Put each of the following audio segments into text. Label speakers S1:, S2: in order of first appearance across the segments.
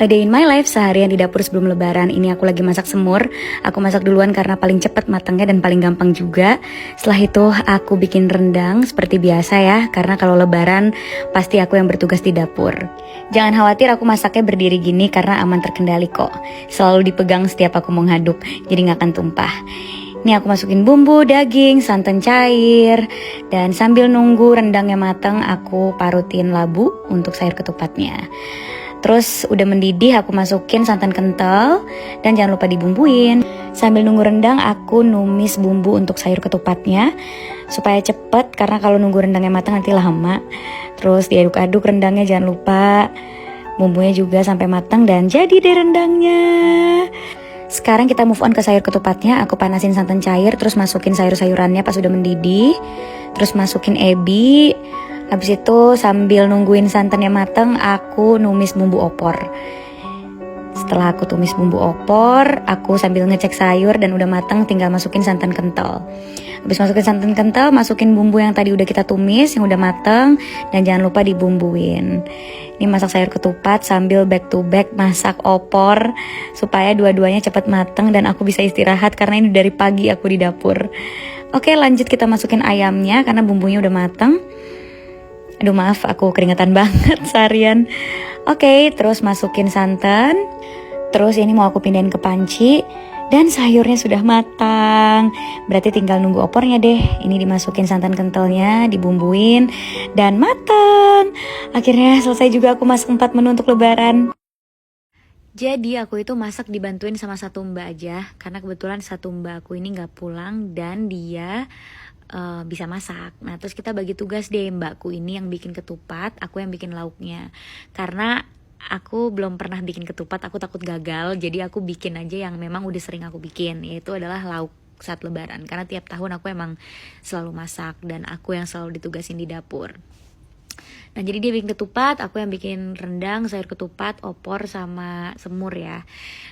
S1: A day in my life, seharian di dapur sebelum lebaran. Ini aku lagi masak semur. Aku masak duluan karena paling cepat matangnya dan paling gampang juga. Setelah itu aku bikin rendang seperti biasa ya, karena kalau lebaran pasti aku yang bertugas di dapur. Jangan khawatir, aku masaknya berdiri gini karena aman terkendali kok. Selalu dipegang setiap aku mau ngaduk, jadi gak akan tumpah. Ini aku masukin bumbu, daging, santan cair. Dan sambil nunggu rendangnya matang, aku parutin labu untuk sayur ketupatnya. Terus udah mendidih, aku masukin santan kental dan jangan lupa dibumbuin. Sambil nunggu rendang, aku numis bumbu untuk sayur ketupatnya supaya cepet, karena kalau nunggu rendangnya matang nanti lama. Terus diaduk-aduk rendangnya, jangan lupa bumbunya juga sampai matang dan jadi deh rendangnya. Sekarang kita move on ke sayur ketupatnya. Aku panasin santan cair, terus masukin sayur-sayurannya pas udah mendidih. Terus masukin ebi. Habis itu sambil nungguin santannya mateng, aku numis bumbu opor. Setelah aku tumis bumbu opor, aku sambil ngecek sayur dan udah mateng, tinggal masukin santan kental. Habis masukin santan kental, masukin bumbu yang tadi udah kita tumis, yang udah mateng, dan jangan lupa dibumbuin. Ini masak sayur ketupat sambil back to back masak opor, supaya dua-duanya cepat mateng dan aku bisa istirahat karena ini dari pagi aku di dapur. Oke, lanjut kita masukin ayamnya karena bumbunya udah mateng. Aduh maaf, aku keringetan banget seharian. Oke, terus masukin santan. Terus ini mau aku pindahin ke panci. Dan sayurnya sudah matang. Berarti tinggal nunggu opornya deh. Ini dimasukin santan kentalnya, dibumbuin, dan matang. Akhirnya selesai juga aku masak 4 menu untuk lebaran. Jadi aku itu masak dibantuin sama satu mbak aja. Karena kebetulan satu mbak aku ini gak pulang dan dia bisa masak. Nah terus kita bagi tugas deh, mbakku ini yang bikin ketupat, aku yang bikin lauknya. Karena aku belum pernah bikin ketupat, aku takut gagal, jadi aku bikin aja yang memang udah sering aku bikin, yaitu adalah lauk saat lebaran. Karena tiap tahun aku emang selalu masak dan aku yang selalu ditugasin di dapur. Nah jadi dia bikin ketupat, aku yang bikin rendang, sayur ketupat, opor, sama semur ya.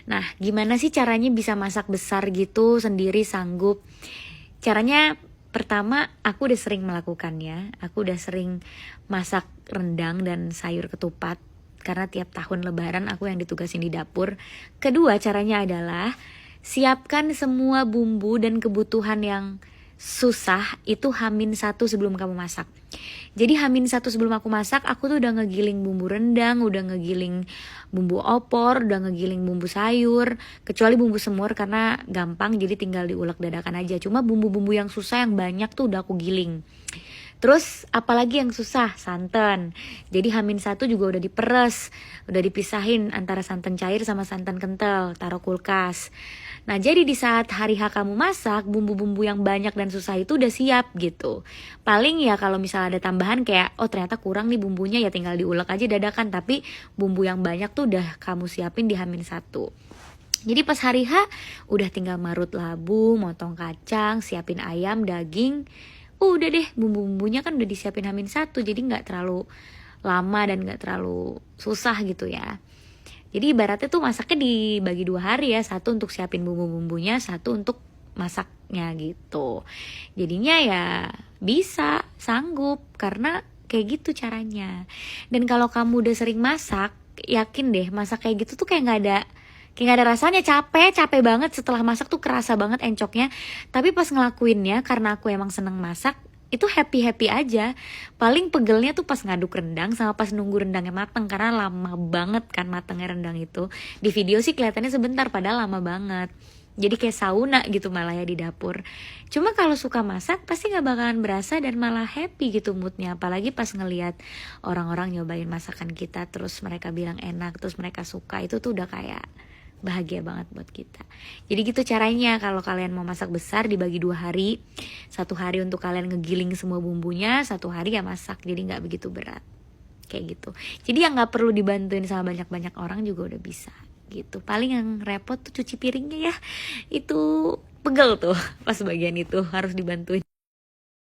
S1: Nah gimana sih caranya bisa masak besar gitu sendiri sanggup? Caranya pertama, aku udah sering melakukannya. Aku udah sering masak rendang dan sayur ketupat karena tiap tahun lebaran aku yang ditugasin di dapur. Kedua, caranya adalah siapkan semua bumbu dan kebutuhan yang susah itu H-1 sebelum kamu masak. Jadi H-1 sebelum aku masak, aku tuh udah ngegiling bumbu rendang, udah ngegiling bumbu opor, udah ngegiling bumbu sayur, kecuali bumbu semur karena gampang jadi tinggal diulek dadakan aja. Cuma bumbu-bumbu yang susah yang banyak tuh udah aku giling. Terus apalagi yang susah? Santan. Jadi H-1 juga udah diperes, udah dipisahin antara santan cair sama santan kental, taruh kulkas. Nah jadi di saat hari H kamu masak, bumbu-bumbu yang banyak dan susah itu udah siap gitu. Paling ya kalau misalnya ada tambahan kayak, oh ternyata kurang nih bumbunya, ya tinggal diulek aja dadakan. Tapi bumbu yang banyak tuh udah kamu siapin di H-1. Jadi pas hari H udah tinggal marut labu, motong kacang, siapin ayam, daging. Udah deh, bumbu-bumbunya kan udah disiapin H-1, jadi gak terlalu lama dan gak terlalu susah gitu ya. Jadi ibaratnya tuh masaknya dibagi 2 hari ya, satu untuk siapin bumbu-bumbunya, satu untuk masaknya gitu. Jadinya ya bisa, sanggup, karena kayak gitu caranya. Dan kalau kamu udah sering masak, yakin deh masak kayak gitu tuh kayak gak ada rasanya, capek banget. Setelah masak tuh kerasa banget encoknya. Tapi pas ngelakuinnya, karena aku emang seneng masak, itu happy aja. Paling pegelnya tuh pas ngaduk rendang sama pas nunggu rendangnya mateng, karena lama banget kan matengnya rendang itu. Di video sih kelihatannya sebentar, padahal lama banget. Jadi kayak sauna gitu malah ya di dapur. Cuma kalau suka masak pasti gak bakalan berasa dan malah happy gitu moodnya. Apalagi pas ngelihat orang-orang nyobain masakan kita, terus mereka bilang enak, terus mereka suka, itu tuh udah kayak bahagia banget buat kita. Jadi gitu caranya kalau kalian mau masak besar, dibagi 2 hari. 1 hari untuk kalian ngegiling semua bumbunya, 1 hari ya masak, jadi gak begitu berat. Kayak gitu. Jadi yang gak perlu dibantuin sama banyak-banyak orang juga udah bisa gitu. Paling yang repot tuh cuci piringnya ya. Itu pegel tuh pas bagian itu harus dibantuin.